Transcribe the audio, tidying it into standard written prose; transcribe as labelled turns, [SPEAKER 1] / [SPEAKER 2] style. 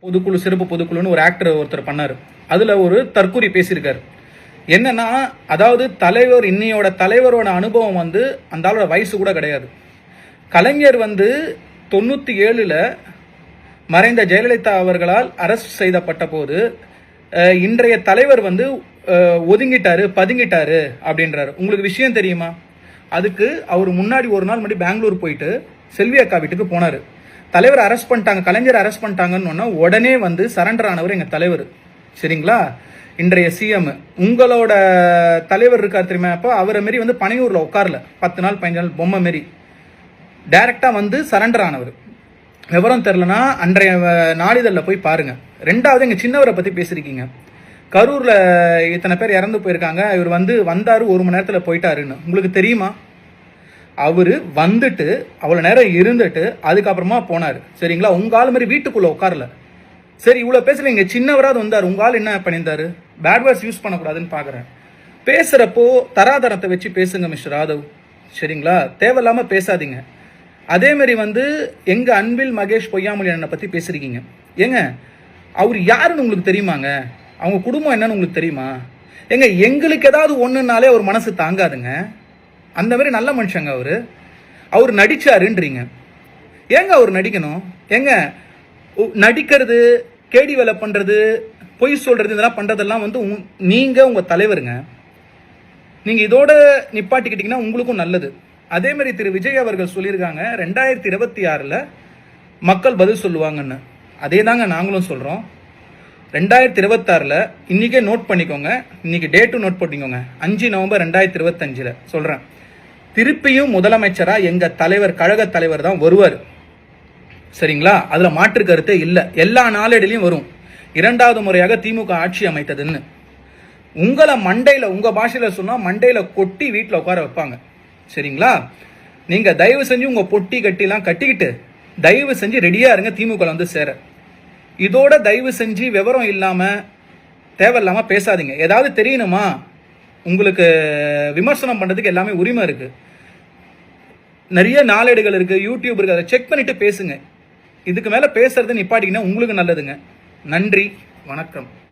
[SPEAKER 1] பொதுக்குழு சிறப்பு பொதுக்குழுன்னு ஒரு ஆக்டர் ஒருத்தர் பண்ணாரு. அதுல ஒரு தற்கூரி பேசியிருக்காரு. என்னன்னா, அதாவது தலைவர் இன்னையோட தலைவரோட அனுபவம் அந்த ஆளோட வயசு கூட கிடையாது. கலைஞர் 97ல மறைந்த ஜெயலலிதா அவர்களால் அரெஸ்ட் செய்யப்பட்ட போது இன்றைய தலைவர் ஒதுங்கிட்டாரு, பதுங்கிட்டாரு அப்படின்றாரு. உங்களுக்கு விஷயம் தெரியுமா? அதுக்கு அவர் முன்னாடி ஒரு நாள் முன்னாடி பெங்களூர் போயிட்டு செல்வி அக்கா வீட்டுக்கு போனாரு. தலைவர் அரெஸ்ட் பண்ணிட்டாங்க, கலைஞர் அரெஸ்ட் பண்ணிட்டாங்கன்னு உடனே சரண்டர் ஆனவர் எங்க தலைவர். சரிங்களா? இன்றைய சிஎம் உங்களோட தலைவர் இருக்கார் தெரியுமா? அப்போ அவரை மாரி பனையூர்ல உட்கார்ல 10 நாள் 15 நாள் பொம்மை மாரி டைரக்டா சரண்டர் ஆனவர். விவரம் தெரிலனா அன்றைய நாளிதழில் போய் பாருங்க. ரெண்டாவது எங்க சின்னவரை பத்தி பேசிருக்கீங்க. கரூர்ல இத்தனை பேர் இறந்து போயிருக்காங்க, இவர் வந்தாரு 1 மணி நேரத்தில் போயிட்டாருன்னு உங்களுக்கு தெரியுமா? அவரு வந்துட்டு அவ்வளவு நேரம் இருந்துட்டு அதுக்கப்புறமா போனாரு. சரிங்களா? உங்க ஆள் மாதிரி வீட்டுக்குள்ள உட்காரல. சரி, இவ்வளவு பேசுறீங்க, சின்னவராது வந்தாரு, உங்க ஆள் என்ன பண்ணியிருந்தாரு? பேட் வேர்ட்ஸ் யூஸ் பண்ணக்கூடாதுன்னு பாக்குறேன். பேசுறப்போ தராதரத்தை வச்சு பேசுங்க மிஸ்டர் ராதவ். சரிங்களா? தேவையில்லாம பேசாதீங்க. அதே மாதிரி எங்க அன்பில் மகேஷ் பொய்யாமொழி அண்ணனை பத்தி பேசிருக்கீங்க. ஏங்க, அவர் யாருன்னு உங்களுக்கு தெரியுமாங்க? அவங்க குடும்பம் என்னன்னு உங்களுக்கு தெரியுமா? ஏங்க, எங்களுக்கு ஏதாவது ஒண்ணுனாலே அவர் மனசு தாங்காதுங்க. அந்த மாதிரி நல்ல மனுஷங்க அவர் நடிச்சாருன்றீங்க. ஏங்க அவர் நடிக்கணும்? ஏங்க, நடிக்கிறது, கேடி வேலை பண்றது, பொய் சொல்றது, இதெல்லாம் பண்றதெல்லாம் நீங்க உங்க தலைவருங்க. நீங்க இதோட நிப்பாட்டிக்கிட்டீங்கன்னா உங்களுக்கும் நல்லது. அதே மாதிரி திரு விஜய் அவர்கள் சொல்லியிருக்காங்க 2026ல மக்கள் பதில் சொல்லுவாங்கன்னு. அதே தாங்க நாங்களும் சொல்றோம். 2026ல இன்னைக்கே நோட் பண்ணிக்கோங்க, இன்னைக்கு டேட்டு நோட் பண்ணிக்கோங்க. 5 நவம்பர் 2025 சொல்றேன். திருப்பியும் முதலமைச்சரா எங்க தலைவர், கழக தலைவர் தான் வருவார். சரிங்களா? அதுல மாற்று கருத்தே இல்ல. எல்லா நாளேடிலையும் வரும் 2வது முறையாக திமுக ஆட்சி அமைத்ததுன்னு. உங்களை மண்டையில, உங்க பாஷையில சொன்னா மண்டையில கொட்டி வீட்டுல உட்கார வைப்பாங்க. சரிங்களா? நீங்க தயவு செஞ்சு உங்க பொட்டி கட்டிலாம் கட்டிக்கிட்டு தயவு செஞ்சு ரெடியா இருங்க திமுக சேர. இதோட தயவு செஞ்சு விவரம் இல்லாம தேவையில்லாம பேசாதீங்க. ஏதாவது தெரியணுமா? உங்களுக்கு விமர்சனம் பண்றதுக்கு எல்லாமே உரிமை இருக்கு. நிறைய நாளேடுகள் இருக்கு, யூடியூப் இருக்கு, அதை செக் பண்ணிட்டு பேசுங்க. இதுக்கு மேல பேசுறது நிப்பாட்டிங்கன்னா உங்களுக்கு நல்லதுங்க. நன்றி, வணக்கம்.